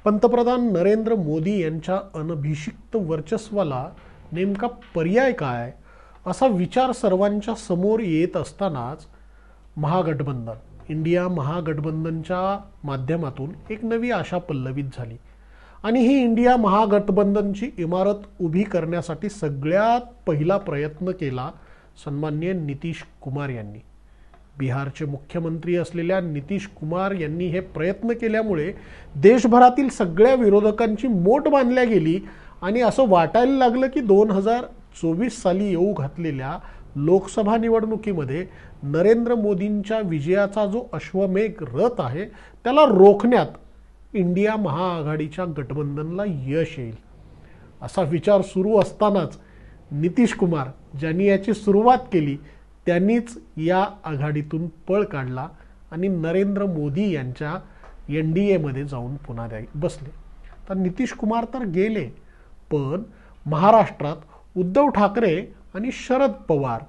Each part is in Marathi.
पंतप्रधान नरेंद्र मोदी यांच्या अनभिषिक्त वर्चस्वाला नेमका पर्याय काय असा विचार सर्वांच्या समोर येत असतानाच महागठबंधन इंडिया महागठबंधनच्या माध्यमातून एक नवी आशा पल्लवित झाली आणि ही इंडिया महागठबंधनची इमारत उभी करण्यासाठी सगळ्यात पहिला प्रयत्न केला सन्माननीय नितीश कुमार यांनी। बिहारचे मुख्यमंत्री असलेल्या नितीश कुमार यांनी हे प्रयत्न केल्यामुळे देशभरातील सगळ्या विरोधकांची मोट बांधल्या गेली आणि असं वाटायला लागलं की 2024 साली येऊ घातलेल्या लोकसभा निवडणुकीमध्ये नरेंद्र मोदींच्या विजयाचा जो अश्वमेघ रथ आहे त्याला रोखण्यात इंडिया महाआघाडीच्या गठबंधनला यश येईल असा विचार सुरू असतानाच नितीश कुमार ज्यांनी याची सुरुवात केली त्यांनीच या आघाडीतून पळ काढला आणि नरेंद्र मोदी यांच्या NDA मध्ये जाऊन पुन्हा बसले। तर नितीश कुमार तर गेले, पण महाराष्ट्रात उद्धव ठाकरे आणि शरद पवार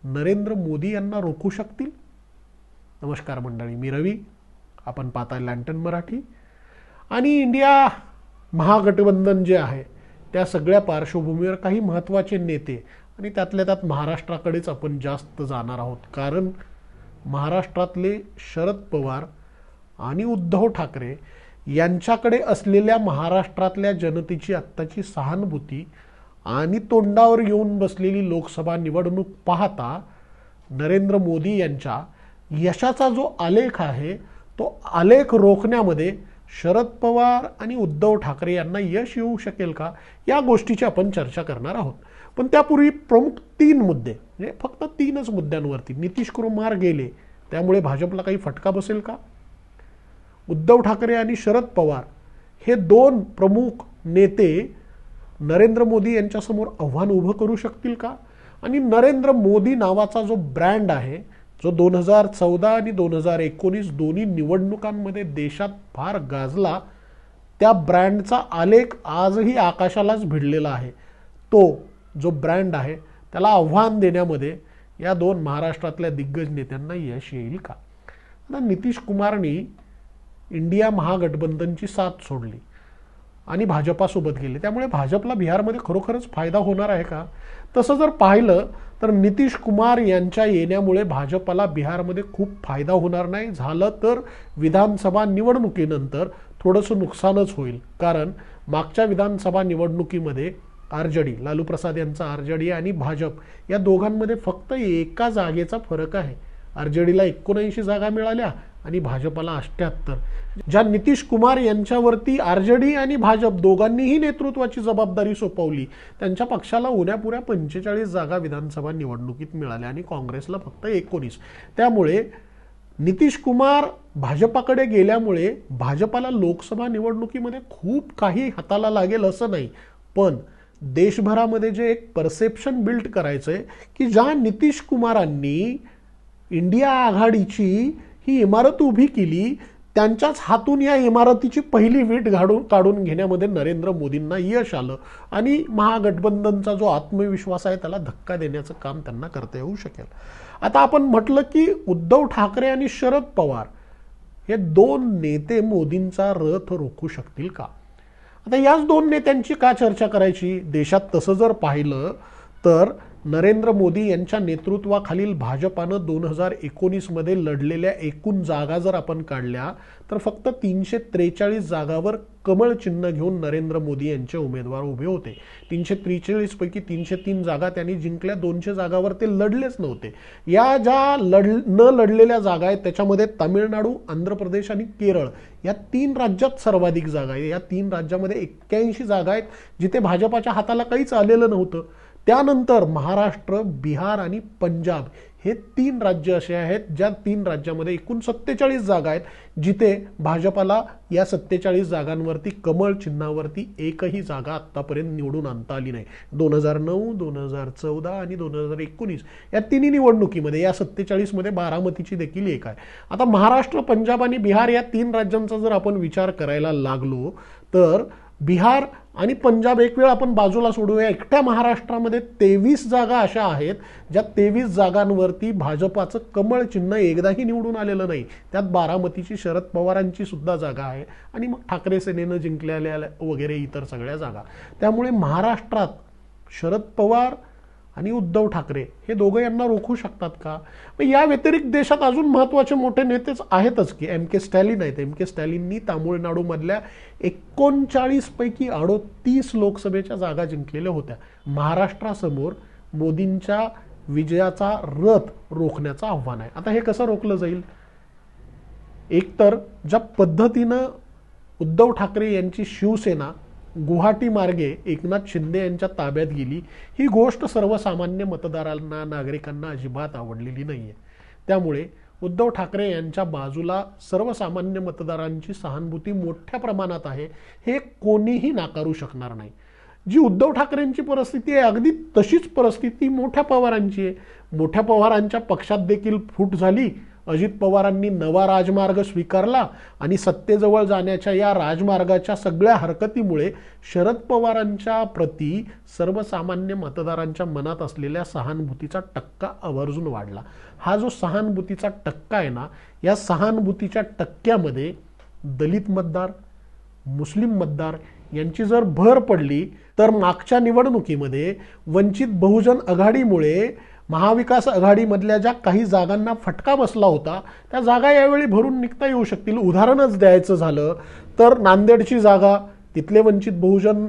नरेंद्र मोदी यांना रोखू शकतील? नमस्कार मंडळी, मी रवी, आपण पाहताय लँटन मराठी। आणि इंडिया महागठबंधन जे आहे त्या सगळ्या पार्श्वभूमीवर काही महत्त्वाचे नेते आणि त्यातल्या त्यात महाराष्ट्राकडेच आपण जास्त जाणार आहोत, कारण महाराष्ट्रातले शरद पवार आणि उद्धव ठाकरे यांच्याकडे असलेल्या महाराष्ट्रातल्या जनतेची आत्ताची सहानुभूती आणि तोंडावर येऊन बसलेली लोकसभा निवडणूक पाहता नरेंद्र मोदी यांच्या यशाचा जो आलेख आहे तो आलेख रोखण्यामध्ये शरद पवार आणि उद्धव ठाकरे यांना यश येऊ शकेल का, या गोष्टीची आपण चर्चा करणार आहोत। पण त्यापूर्वी प्रमुख 3 मुद्दे, म्हणजे फक्त 3च मुद्द्यांवरती। नितीश कुमार गेले त्यामुळे भाजपला काही फटका बसेल का? उद्धव ठाकरे आणि शरद पवार हे 2 प्रमुख नेते नरेंद्र मोदी यांच्यासमोर आव्हान उभं करू शकतील का? आणि नरेंद्र मोदी नावाचा जो ब्रँड आहे जो 2014 आणि 2019 दोन्ही निवडणुकांमध्ये देशात फार गाजला, त्या ब्रँडचा आलेख आजही आकाशालाच भिडलेला आहे। तो जो ब्रँड आहे त्याला आव्हान देण्यामध्ये या 2 महाराष्ट्रातल्या दिग्गज नेत्यांना यश येईल का? आता नितीश कुमारनी इंडिया महागठबंधनची साथ सोडली आणि भाजपासोबत गेले, त्यामुळे भाजपला बिहारमध्ये खरोखरच फायदा होणार आहे का? तसं जर पाहिलं तर नितीश कुमार यांच्या येण्यामुळे भाजपला बिहारमध्ये खूप फायदा होणार नाही, झालं तर विधानसभा निवडणुकीनंतर थोडंसं नुकसानच होईल। कारण मागच्या विधानसभा निवडणुकीमध्ये RJD लालू प्रसाद यांचा RJD आणि भाजप या दोघांमध्ये फक्त एका जागेचा फरक आहे। RJDला 79 जागा मिळाल्या आणि भाजपला 78। ज्या नितीश कुमार यांच्यावरती RJD आणि भाजप दोघांनीही नेतृत्वाची जबाबदारी सोपवली त्यांच्या पक्षाला उण्यापुऱ्या 45 जागा विधानसभा निवडणुकीत मिळाल्या आणि काँग्रेसला फक्त 19। त्यामुळे नितीश कुमार भाजपाकडे गेल्यामुळे भाजपाला लोकसभा निवडणुकीमध्ये खूप काही हाताला लागेल असं नाही, पण देशभरामध्ये जे एक परसेप्शन बिल्ड करायचंय की ज्या नितीश कुमारांनी इंडिया आघाडीची ही इमारत उभी केली त्यांच्याच हातून या इमारतीची पहिली वीट काढून घेण्यामध्ये नरेंद्र मोदींना यश आलं आणि महागठबंधनचा जो आत्मविश्वास आहे त्याला धक्का देण्याचं काम त्यांना करता येऊ शकेल। आता आपण म्हटलं की उद्धव ठाकरे आणि शरद पवार हे 2 नेते मोदींचा रथ रोखू शकतील का? आता याच 2 नेत्यांची का चर्चा करायची? देशात तसं जर पाहिलं तर नरेंद्र मोदी यांच्या नेतृत्वाखालील भाजपानं 2019 मध्ये लढलेल्या एकूण जागा जर आपण काढल्या तर फक्त 343 जागावर कमळ चिन्ह घेऊन नरेंद्र मोदी यांचे उमेदवार उभे होते। 343 पैकी 303 जागा त्यांनी जिंकल्या, 200 जागावर ते लढलेच नव्हते। या ज्या न लढलेल्या जागा आहेत त्याच्यामध्ये तामिळनाडू, आंध्र प्रदेश आणि केरळ या 3 राज्यात सर्वाधिक जागा आहेत। या 3 राज्यामध्ये 81 जागा आहेत जिथे भाजपाच्या हाताला काहीच आलेलं नव्हतं। त्यानंतर महाराष्ट्र, बिहार आणि पंजाब हे 3 राज्य असे आहेत ज्या 3 राज्यामध्ये एकूण 47 जागा आहेत जिथे भाजपाला या 47 जागांवरती कमळ चिन्हावरती एकही जागा आतापर्यंत निवडून आणता आली नाही। 2009, 2014 आणि 2019 या 3 निवडणुकीमध्ये या 47 मध्ये बारामतीची देखील एक आहे। आता महाराष्ट्र, पंजाब आणि बिहार या 3 राज्यांचा जर आपण विचार करायला लागलो तर बिहार आणि पंजाब एक वेळ आपण बाजूला सोडूया, एकट्या महाराष्ट्रामध्ये 23 जागा अशा आहेत ज्या 23 जागांवरती भाजपाचं कमळ चिन्ह एकदाही निवडून आलेलं नाही. त्यात बारामतीची शरद पवारांची सुद्धा जागा आहे आणि मग ठाकरे सेनेनं जिंकलेल्या वगैरे इतर सगळ्या जागा. त्यामुळे महाराष्ट्रात शरद पवार आणि उद्धव ठाकरे हे दोघं यांना रोखू शकतात का? या व्यतिरिक्त देशात अजून महत्त्वाचे मोठे नेतेच आहेतच की. एम के स्टॅलिन आहेत. एम के स्टॅलिननी तामिळनाडूमधल्या 39 पैकी 38 लोकसभेच्या जागा जिंकलेल्या होत्या. महाराष्ट्रासमोर मोदींच्या विजयाचा रथ रोखण्याचं आव्हान आहे. आता हे कसं रोखलं जाईल? एकतर ज्या पद्धतीनं उद्धव ठाकरे यांची शिवसेना गुवाहाटी मार्गे एकनाथ शिंदे यांच्या ताब्यात गेली, ही गोष्ट सर्वसामान्य मतदारांना, नागरिकांना अजिबात आवडलेली नाहीये. त्यामुळे उद्धव ठाकरे यांच्या बाजूला सर्वसामान्य मतदारांची सहानुभूती मोठ्या प्रमाणात आहे, हे कोणीही नाकारू शकणार नाही. जी उद्धव ठाकरेंची परिस्थिती आहे अगदी तशीच परिस्थिती मोठ्या पवारांची आहे. मोठ्या पवारांच्या पक्षात देखील फूट झाली. अजित पवारांनी नवा राजमार्ग स्वीकारला आणि सत्तेजवळ जाण्याच्या या राजमार्गाच्या सगळ्या हरकतीमुळे शरद पवारांच्या प्रती सर्वसामान्य मतदारांच्या मनात असलेल्या सहानुभूतीचा टक्का आवर्जून वाढला. हा जो सहानुभूतीचा टक्का आहे ना, या सहानुभूतीच्या टक्क्यामध्ये दलित मतदार, मुस्लिम मतदार यांची जर भर पडली तर मागच्या निवडणुकीमध्ये वंचित बहुजन आघाडीमुळे महाविकास आघाडीमधल्या ज्या काही जागांना फटका बसला होता त्या जागा यावेळी भरून निघता येऊ शकतील. उदाहरणच द्यायचं झालं तर नांदेडची जागा तिथले वंचित बहुजन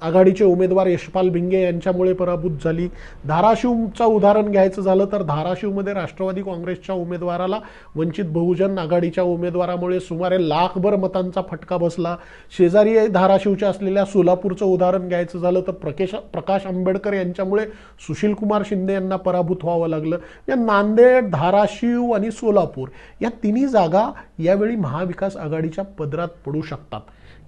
आघाडीचे उमेदवार यशपाल भिंगे यांच्यामुळे पराभूत झाली. धाराशिवचं उदाहरण घ्यायचं झालं तर धाराशिवमध्ये राष्ट्रवादी काँग्रेसच्या उमेदवाराला वंचित बहुजन आघाडीच्या उमेदवारामुळे सुमारे लाखभर मतांचा फटका बसला. शेजारी धाराशिवच्या असलेल्या सोलापूरचं उदाहरण घ्यायचं झालं तर प्रकाश आंबेडकर यांच्यामुळे सुशील कुमार शिंदे यांना पराभूत व्हावं लागलं. या नांदेड, धाराशिव आणि सोलापूर या तिन्ही जागा यावेळी महाविकास आघाडीच्या पदरात पडू शकतात.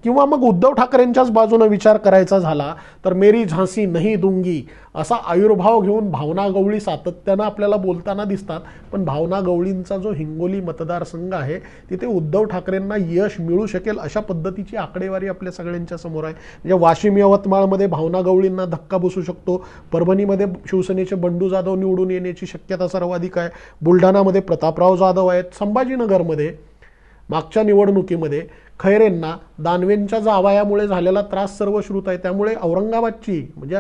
किंवा मग उद्धव ठाकरेंच्याच बाजूने विचार करायचा झाला तर मेरी झांसी नहीं दूंगी असा आयुर्भाव घेऊन भावना गवळी सातत्यानं आपल्याला बोलताना दिसतात. पण भावना गवळींचा जो हिंगोली मतदारसंघ आहे तिथे उद्धव ठाकरेंना यश मिळू शकेल अशा पद्धतीची आकडेवारी आपल्या सगळ्यांच्या समोर आहे. म्हणजे वाशिम, यवतमाळमध्ये भावना गवळींना धक्का बसू शकतो. परभणीमध्ये शिवसेनेचे बंडू जाधव निवडून येण्याची शक्यता सर्वाधिक आहे. बुलढाणामध्ये प्रतापराव जाधव आहेत. संभाजीनगरमध्ये मागच्या निवडणुकीमध्ये खैरेंना दानवेंच्या जावयामुळे झालेला त्रास सर्वश्रुत आहे. त्यामुळे औरंगाबादची म्हणजे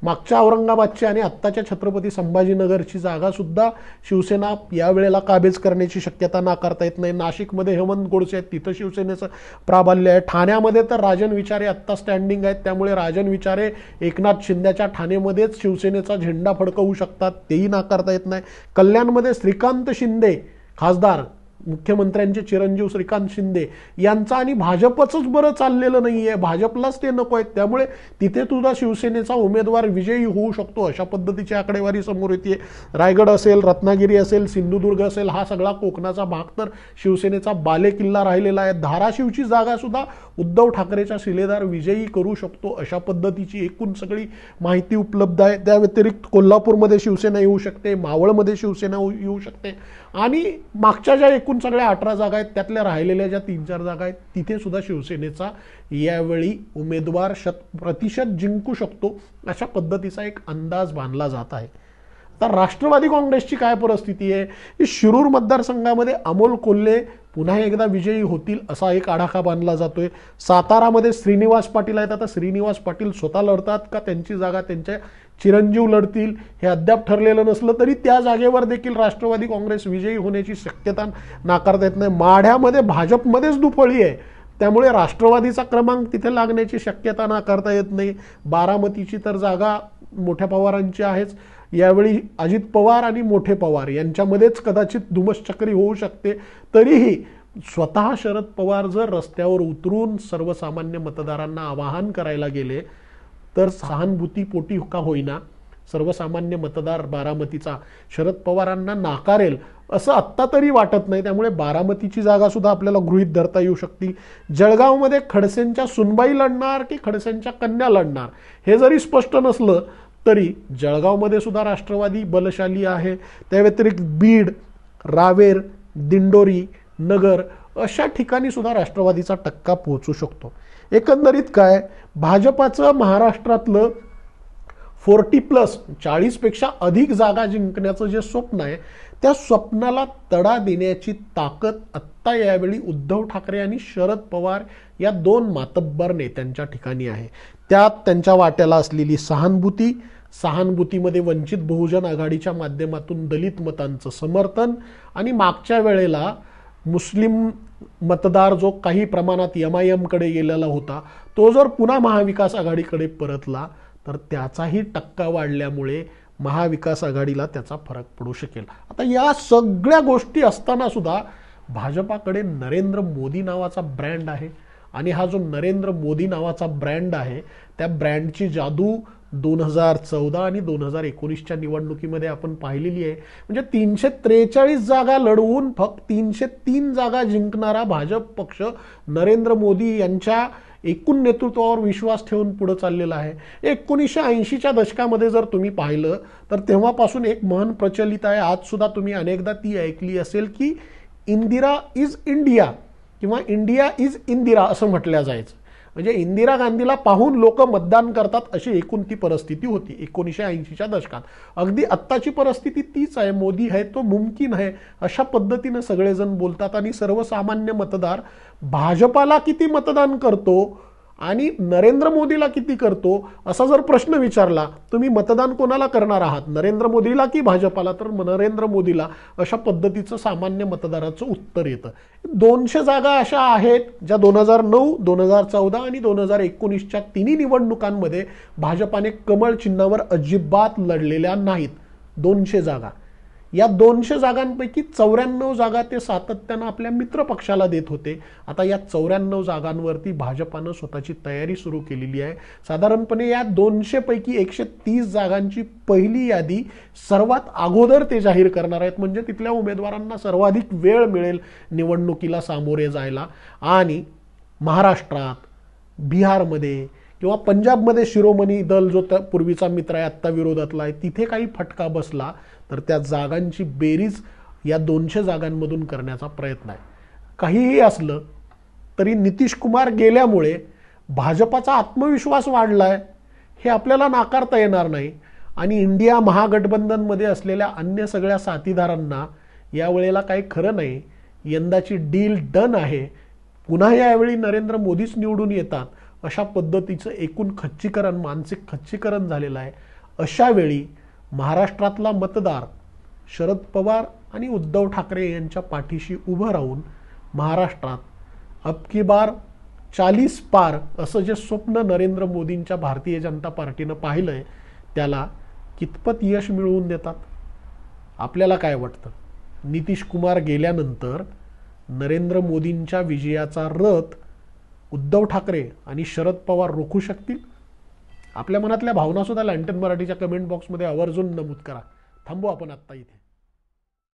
मागच्या औरंगाबादची आणि आत्ताच्या छत्रपती संभाजीनगरची जागा सुद्धा शिवसेना यावेळेला काबीज करण्याची शक्यता नाकारता येत नाही. नाशिकमध्ये हेमंत गोडसे आहेत, तिथं शिवसेनेचं प्राबल्य आहे. ठाण्यामध्ये तर राजन विचारे आत्ता स्टँडिंग आहेत. त्यामुळे राजन विचारे एकनाथ शिंदेच्या ठाणेमध्येच शिवसेनेचा झेंडा फडकवू शकतात, तेही नाकारता येत नाही. कल्याणमध्ये श्रीकांत शिंदे खासदार, मुख्यमंत्र्यांचे चिरंजीव श्रीकांत शिंदे यांचा आणि भाजपचंच बरं चाललेलं नाहीये, भाजपलाच ते नको आहेत. त्यामुळे तिथे सुद्धा शिवसेनेचा उमेदवार विजयी होऊ शकतो अशा पद्धतीची आकडेवारी समोर येते. रायगड असेल, रत्नागिरी असेल, सिंधुदुर्ग असेल, हा सगळा कोकणाचा भाग तर शिवसेनेचा बालेकिल्ला राहिलेला आहे. धाराशिवची जागा सुद्धा उद्धव ठाकरेच्या शिलेदार विजयी करू शकतो अशा पद्धतीची एकूण सगळी माहिती उपलब्ध आहे. त्या व्यतिरिक्त कोल्हापूरमध्ये शिवसेना येऊ शकते, मावळमध्ये शिवसेना येऊ शकते आणि मागच्या ज्या एकूण सगळ्या 18 जागा आहेत त्यातल्या राहिलेल्या ज्या 3-4 जागा आहेत तिथे सुद्धा शिवसेनेचा यावेळी उमेदवार 100% जिंकू शकतो अशा पद्धतीचा एक अंदाज बांधला जात आहे. तर राष्ट्रवादी काँग्रेसची काय परिस्थिती आहे? शिरूर मतदारसंघामध्ये अमोल कोल्हे पुन्हा एकदा विजयी होतील असा एक आढावा बांधला जातोय. सातारामध्ये श्रीनिवास पाटील आहेत. आता श्रीनिवास पाटील स्वतः लढतात का त्यांची जागा त्यांच्या चिरंजीव लढतील हे अद्याप ठरलेलं नसलं तरी त्या जागेवर देखील राष्ट्रवादी काँग्रेस विजयी होण्याची शक्यता नाकारता येत नाही. माढ्यामध्ये भाजपमध्येच दुफळी आहे, त्यामुळे राष्ट्रवादीचा क्रमांक तिथे लागण्याची शक्यता नाकारता येत नाही. बारामतीची तर जागा मोठ्या पवारांची आहेच. यावेळी अजित पवार आणि मोठे पवार यांच्यामध्येच कदाचित धुमश्चक्री होऊ शकते. तरीही स्वतः शरद पवार जर रस्त्यावर उतरून सर्वसामान्य मतदारांना आवाहन करायला गेले तर सहानुभूतीपोटी का होईना सर्वसामान्य मतदार बारामतीचा शरद पवारांना नाकारेल असं आत्ता तरी वाटत नाही. त्यामुळे बारामतीची जागा सुद्धा आपल्याला गृहीत धरता येऊ शकते. जळगावमध्ये खडसेंच्या सुनबाई लढणार की खडसेंच्या कन्या लढणार हे जरी स्पष्ट नसलं तरी जळगावमध्ये सुद्धा राष्ट्रवादी बलशाली आहे. त्या व्यतिरिक्त बीड, रावेर, दिंडोरी, नगर अशा ठिकाणी सुद्धा राष्ट्रवादीचा टक्का पोहोचू शकतो. एकंदरीत काय, भाजपाचं महाराष्ट्रातलं 40+ 40पेक्षा अधिक जागा जिंकण्याचं जे स्वप्न आहे, त्या स्वप्नाला तडा देण्याची ताकद आत्ता यावेळी उद्धव ठाकरे आणि शरद पवार या 2 मातब्बर नेत्यांच्या ठिकाणी आहे. त्यात त्यांच्या वाट्याला असलेली सहानुभूतीमध्ये वंचित बहुजन आघाडीच्या माध्यमातून दलित मतांचं समर्थन आणि मागच्या वेळेला मुस्लिम मतदार जो काही प्रमाणात MIM कडे गेलेला होता, तो जर पुन्हा महाविकास आघाडीकडे परतला तर त्याचाही टक्का वाढल्यामुळे महाविकास आघाडीला त्याचा फरक पडू शकेल. आता या सगळ्या गोष्टी असताना सुद्धा भाजपाकडे नरेंद्र मोदी नावाचा ब्रँड आहे आणि हा जो नरेंद्र मोदी नावाचा ब्रँड आहे, त्या ब्रँडची जादू 2014 आणि 2019च्या निवडणुकीमध्ये आपण पाहिलेली आहे. म्हणजे 343 जागा लढवून फक्त 303 जागा जिंकणारा भाजप पक्ष नरेंद्र मोदी यांच्या एकूण नेतृत्वावर विश्वास ठेवून पुढे चाललेला आहे. 1980च्या दशकामध्ये जर तुम्ही पाहिलं तर तेव्हापासून एक म्हण प्रचलित आहे, आज सुद्धा तुम्ही अनेकदा ती ऐकली असेल, की इंदिरा इज इंडिया किंवा इंडिया इज इंदिरा असं म्हटलं जायचं. म्हणजे इंदिरा गांधीला पाहून लोक मतदान करतात अशी एकूण ती परिस्थिती होती 1980च्या दशकात. अगदी आत्ताची परिस्थिती तीच आहे. मोदी है तो मुमकिन है अशा पद्धतीने सगळेजण बोलतात आणि सर्वसामान्य मतदार भाजपाला किती मतदान करतो आणि नरेंद्र मोदीला किती करतो असा जर प्रश्न विचारला, तुम्ही मतदान कोणाला करणार आहात, नरेंद्र मोदीला की भाजपाला, तर नरेंद्र मोदीला अशा पद्धतीचं सामान्य मतदाराचं उत्तर येतं. 200 जागा अशा आहेत ज्या 2009, 2014 आणि 2019च्या तिन्ही निवडणुकांमध्ये भाजपाने कमळ चिन्हावर अजिबात लढलेल्या नाहीत. 200 जागा, या 200 जागांपैकी 94 जागा ते सातत्यानं आपल्या मित्र पक्षाला देत होते. आता या 94 जागांवरती भाजपानं स्वतःची तयारी सुरू केलेली आहे. साधारणपणे या 200 पैकी 130 जागांची पहिली यादी सर्वात अगोदर ते जाहीर करणार आहेत. म्हणजे तिथल्या उमेदवारांना सर्वाधिक वेळ मिळेल निवडणुकीला सामोरे जायला. आणि महाराष्ट्रात, बिहारमध्ये किंवा पंजाबमध्ये शिरोमणी दल जो पूर्वीचा मित्र आहे, आत्ता विरोधातला आहे, तिथे काही फटका बसला तर त्या जागांची बेरीज या 200 जागांमधून करण्याचा प्रयत्न आहे. काहीही असलं तरी नितीश कुमार गेल्यामुळे भाजपाचा आत्मविश्वास वाढलाय हे आपल्याला नाकारता येणार नाही. आणि इंडिया महागठबंधनमध्ये असलेल्या अन्य सगळ्या साथीदारांना यावेळेला काही खरं नाही, यंदाची डील डन आहे, पुन्हा यावेळी नरेंद्र मोदीच निवडून येतात अशा पद्धतीचं एकूण खच्चीकरण, मानसिक खच्चीकरण झालेलं आहे. अशा वेळी महाराष्ट्रातला मतदार शरद पवार आणि उद्धव ठाकरे यांच्या पाठीशी उभं राहून महाराष्ट्रात अब की बार 40 पार असं जे स्वप्न नरेंद्र मोदींच्या भारतीय जनता पार्टीनं पाहिलंय त्याला कितपत यश मिळवून देतात. आपल्याला काय वाटतं, नितीश कुमार गेल्यानंतर नरेंद्र मोदींच्या विजयाचा रथ उद्धव ठाकरे आणि शरद पवार रोखू शकतील? आपल्या मनातल्या भावना सुद्धा लँटन मराठीच्या कमेंट बॉक्समध्ये आवर्जून नमूद करा. थांबू आपण आत्ता इथे.